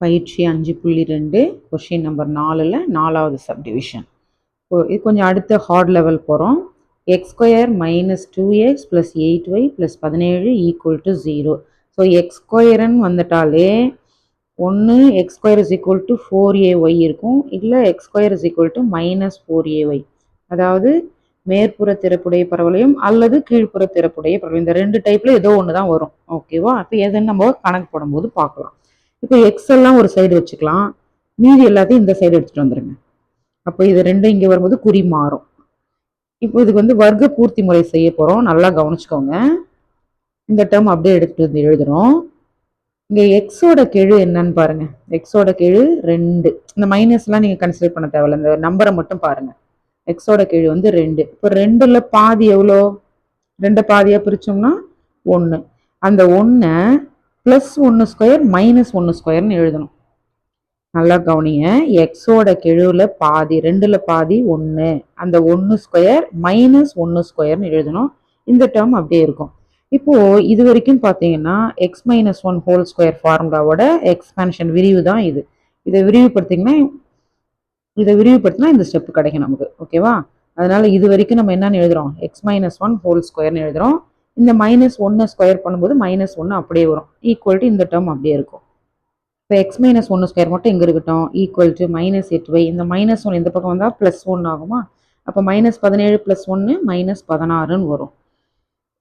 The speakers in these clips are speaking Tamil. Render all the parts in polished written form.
பயிற்சி 5.2 கொஷின் நம்பர் 4ல் 4வது சப்டிவிஷன். இது கொஞ்சம் அடுத்த ஹார்ட் லெவல் போகிறோம். X square minus 2x plus 8y plus 17 equal to 0. So X ஸ்கொயர்னு வந்துட்டாலே ஒன்று X square is equal to 4ay இருக்கும், இல்லை X square is equal to minus 4ay. அதாவது மேற்புற திறப்புடைய பரவலையும் அல்லது கீழ்ப்புற திறப்புடைய பரவலையும், இந்த ரெண்டு டைப்ல ஏதோ ஒன்று தான் வரும். ஓகேவா? அப்போ எதுன்னு நம்ம கணக்கு போடும்போது பார்க்கலாம். இப்போ எக்ஸ் எல்லாம் ஒரு சைடு வச்சுக்கலாம், மீதி எல்லாத்தையும் இந்த சைடு எடுத்துட்டு வந்துருங்க. அப்போ இது ரெண்டும் இங்கே வரும்போது குறி மாறும். இப்போ இதுக்கு வந்து வர்க்க பூர்த்தி முறை செய்ய போகிறோம், நல்லா கவனிச்சுக்கோங்க. இந்த டேர்ம் அப்படியே எடுத்துட்டு வந்து எழுதுறோம். இங்கே எக்ஸோட கெழு என்னன்னு பாருங்க. எக்ஸோட கெழு 2. இந்த மைனஸ்லாம் நீங்கள் கன்சிடர் பண்ண தேவையில்ல, இந்த நம்பரை மட்டும் பாருங்க. எக்ஸோட கெழு வந்து 2. இப்போ 2ல் பாதி எவ்வளோ? 2 பாதியாக பிரிச்சோம்னா 1. அந்த 1 ப்ளஸ் 1 ஸ்கொயர் மைனஸ் 1 ஸ்கொயர்னு எழுதணும். நல்லா கவனிங்க. எக்ஸோட கெழுவில் பாதி, 2ல் பாதி 1, அந்த 1 ஸ்கொயர் மைனஸ் 1 ஸ்கொயர்னு எழுதணும். இந்த டேர்ம் அப்படியே இருக்கும். இப்போ இது வரைக்கும் பார்த்தீங்கன்னா எக்ஸ் மைனஸ் 1 ஹோல் ஸ்கொயர் ஃபார்முலாவோட எக்ஸ்பேன்ஷன் விரிவு தான் இது. இதை விரிவுபடுத்திங்கன்னா இந்த ஸ்டெப் கிடைக்கும் நமக்கு. ஓகேவா? அதனால இது வரைக்கும் நம்ம என்னன்னு எழுதுறோம்? எக்ஸ் மைனஸ் 1 ஹோல் ஸ்கொயர்னு எழுதுறோம். இந்த மைனஸ் 1 ஸ்கொயர் பண்ணும்போது மைனஸ் 1 அப்படியே வரும், ஈக்குவல் டு இந்த டேர்ம் அப்படியே இருக்கும். இப்போ எக்ஸ் மைனஸ் 1 ஸ்கொயர் மட்டும் இங்கே இருக்கட்டும், ஈக்குவல் டு மைனஸ் 8y. இந்த மைனஸ் 1 இந்த பக்கம் வந்தால் ப்ளஸ் 1 ஆகுமா? அப்போ மைனஸ் 17 ப்ளஸ் 1 மைனஸ் 16ன்னு வரும்.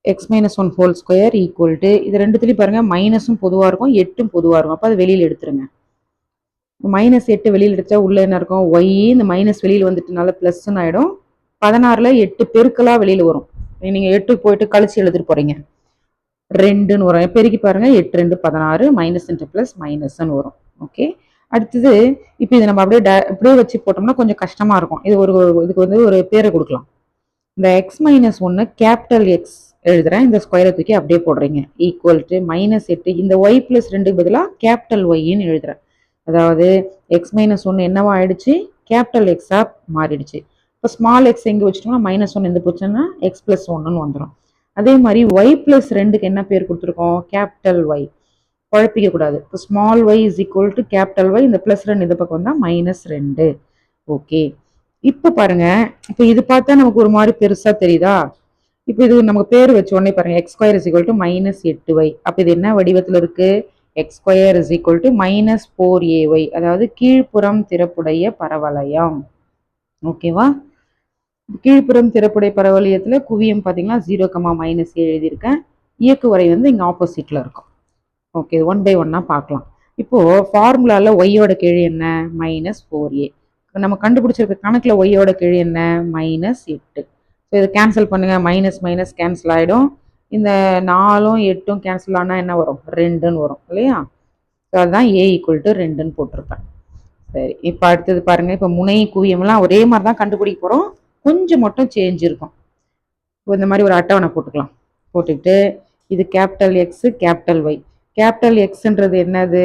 X minus 1 whole square equal to, இது ரெண்டுத்துலேயும் பாருங்கள் மைனஸும் பொதுவாக இருக்கும், 8ம் பொதுவாக இருக்கும். அப்போ அது வெளியில் எடுத்துருங்க. மைனஸ் 8 வெளியில் எடுத்தா உள்ள என்ன இருக்கும்? ஒய். இந்த மைனஸ் வெளியில் வந்துட்டுனால ப்ளஸ்ன்னு ஆகிடும். 16ல் 8 பெருக்கலாக வெளியில் வரும். நீங்கள் 8 போயிட்டு கழிச்சு எழுதிட்டு போகிறீங்க, 2ன்னு வரும். பெருக்கி பாருங்கள், 8 2 16, மைனஸ் இன்ட்டு ப்ளஸ் மைனஸ்ன்னு வரும். ஓகே. அடுத்தது இப்போ இதை நம்ம அப்படியே வச்சு போட்டோம்னா கொஞ்சம் கஷ்டமாக இருக்கும். இதுக்கு வந்து ஒரு பேரை கொடுக்கலாம். இந்த எக்ஸ் மைனஸ் 1 கேபிட்டல் எக்ஸ் எழுதுறேன், இந்த ஸ்கொயரை தூக்கி அப்படியே போடுறீங்க, ஈக்குவல் டு மைனஸ் 8. இந்த ஒய் ப்ளஸ் 2க்கு பதிலாக கேபிட்டல் ஒய்ன்னு எழுதுறேன். அதாவது எக்ஸ் மைனஸ் 1 என்னவா ஆயிடுச்சு? கேபிட்டல் எக்ஸாக மாறிடுச்சு. இப்போ ஸ்மால் எக்ஸ் எங்கே வச்சுட்டோம்னா மைனஸ் 1 எந்த போச்சுன்னா எக்ஸ் ப்ளஸ் 1ன்னு வந்துடும். அதே மாதிரி ஒய் ப்ளஸ் 2க்கு என்ன பேர் கொடுத்துருக்கோம்? Capital Y. குழப்பிக்க கூடாது. இப்போ small Y is equal to capital Y, இந்த ப்ளஸ் 2 இந்த பக்கம் வந்தால் மைனஸ் 2. ஓகே. இப்போ பாருங்க, இப்போ இது பார்த்தா நமக்கு ஒரு மாதிரி பெருசாக தெரியுதா? இப்போ இது நமக்கு பேர் வச்ச உடனே பாருங்க, X square is equal to minus 8y. அப்போ இது என்ன வடிவத்தில் இருக்கு? X square is equal to minus 4ay, அதாவது கீழ்ப்புறம் திறப்புடைய பரவளையம். ஓகேவா? கீழ்ப்புறம் திறப்புடைய பரவளையத்தில் குவியம் பார்த்தீங்கன்னா 0, -a எழுதியிருக்கேன். இயக்கு வரை வந்து இங்கே ஆப்போசிட்டில் இருக்கும். ஓகே, 1 by 1 பார்க்கலாம். இப்போது ஃபார்முலாவில் ஒய்யோட கீழ் என்ன? Minus 4a. நம்ம கண்டுபிடிச்சிருக்க கணக்கில் ஒய்யோட கீழ் என்ன? மைனஸ் 8. ஸோ இதை கேன்சல் பண்ணுங்கள், மைனஸ் மைனஸ் கேன்சல் ஆகிடும். இந்த 4ம் 8ம் கேன்சல் ஆனால் என்ன வரும்? 2ன்னு வரும் இல்லையா? ஸோ அதுதான் a ஈக்குவல் டு 2ன்னு போட்டிருப்பேன். சரி, இப்போ அடுத்தது பாருங்கள். இப்போ முனை குவியம்லாம் ஒரே மாதிரி தான் கண்டுபிடிக்க போகிறோம், கொஞ்சம் மட்டும் சேஞ்ச் இருக்கும். இப்போ இந்த மாதிரி ஒரு அட்டவணை போட்டுக்கலாம். போட்டுக்கிட்டு இது capital x capital y. Capital எக்ஸ்ன்றது என்னது?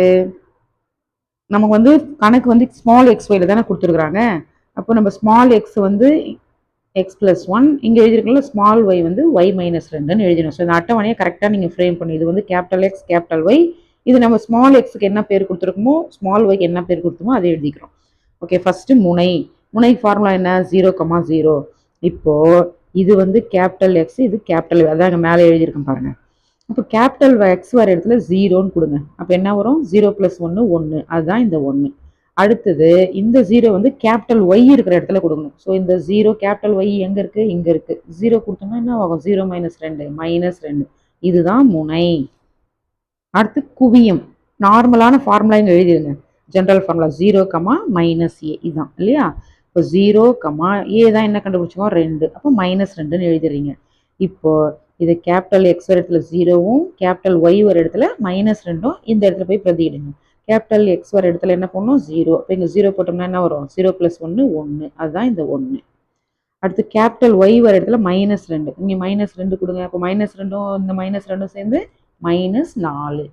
நமக்கு வந்து கணக்கு வந்து ஸ்மால் எக்ஸ் ஒய்ல தானே கொடுத்துருக்குறாங்க. அப்போ நம்ம ஸ்மால் எக்ஸ் வந்து எக்ஸ் ப்ளஸ் 1, இங்கே எழுதிருக்கல ஸ்மால் ஒய் வந்து ஒய் மைனஸ் 2ன்னு எழுதிடும். ஸோ இந்த அட்டவணையை கரெக்டாக நீங்கள் ஃப்ரேம் பண்ணி, இது வந்து கேபிட்டல் எக்ஸ் கேபிட்டல் ஒய், இது நம்ம ஸ்மால் எக்ஸுக்கு என்ன பேர் கொடுத்துருக்கோமோ ஸ்மால் ஒய்க்கு என்ன பேர் கொடுத்தோமோ அதை எழுதிக்கிறோம். ஓகே. ஃபஸ்ட்டு முனை ஃபார்முலா என்ன? 0, 0. இப்போது இது வந்து கேபிட்டல் எக்ஸ், இது கேபிட்டல், அதான் அங்கே மேலே எழுதியிருக்கேன் பாருங்கள். அப்போ கேபிட்டல் எக்ஸ் வர இடத்துல 0ன்னு கொடுங்க. அப்போ என்ன வரும்? 0 + 1 1, அதுதான் இந்த 1. அடுத்தது இந்த 0 வந்து கேபிட்டல் ஒய் இருக்கிற இடத்துல கொடுக்கணும். ஸோ இந்த 0 கேபிட்டல் ஒய் எங்கே இருக்குது? இங்கே இருக்குது. 0 கொடுத்தோம்னா என்ன ஆகும்? 0 - 2 -2. இதுதான் முனை. அடுத்து குவியம். நார்மலான ஃபார்முலா இங்கே எழுதிடுங்க, ஜென்ரல் ஃபார்முலா 0, -a, இதுதான் இல்லையா? இப்போ 0, a தான் என்ன கண்டுபிடிச்சோம்? 2. அப்போ -2ன்னு எழுதிடுறீங்க. இப்போ இது கேபிட்டல் எக்ஸ் வர இடத்துல 0வும் கேபிட்டல் ஒய் வர இடத்துல -2ம் இந்த இடத்துல போய் பிரதியிடுங்க. கேபிட்டல் எக்ஸ் வர இடத்துல என்ன பண்ணணும்? 0. இப்போ இங்கே 0 போட்டோம்னா என்ன வரும்? 0 + 1 1, அதுதான் இந்த 1. அடுத்து கேபிட்டல் ஒய் வர இடத்துல -2, இங்கே -2 கொடுங்க. அப்போ -2ம் இந்த -2ம் சேர்ந்து -4.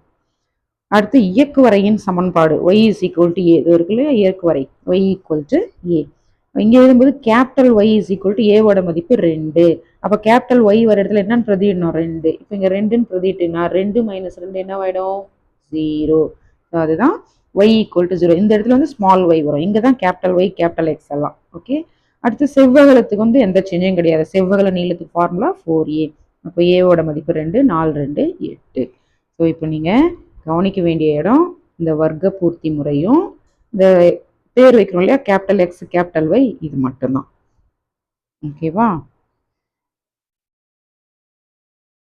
அடுத்து இயக்கு வரையின் சமன்பாடு ஒய் இஸ் ஈக்குவல் டு ஏ, இது இருக்கு இல்லையா? இயக்கு வரை ஒய் ஈக்குவல் டு ஏ. இங்கே எழுதும்போது capital Y is equal to ஏவோட மதிப்பு 2. அப்போ கேபிட்டல் ஒய் வர இடத்துல என்னன்னு பிரதியிடணும்? 2. இப்போ இங்கே 2ன்னு பிரதிட்டுனா 2 - 2 என்னவாயிடும்? 0. அதுதான் y ஈக்குவல் டு 0. இந்த இடத்துல வந்து ஸ்மால் y வரும். இங்கே தான் கேபிட்டல் ஒய் கேபிட்டல் எக்ஸ் எல்லாம். ஓகே, அடுத்து செவ்வகலத்துக்கு வந்து எந்த சேஞ்சும் கிடையாது. செவ்வகல நீளத்துக்கு ஃபார்முலா 4a. அப்போ ஏவோட மதிப்பு 2, 4 2 8. ஸோ இப்போ நீங்கள் கவனிக்க வேண்டிய இடம் இந்த வர்க்க பூர்த்தி முறையும் இந்த பேர் வைக்கிறோம் இல்லையா கேபிட்டல் எக்ஸ் கேபிட்டல் ஒய், இது மட்டும்தான். ஓகேவா?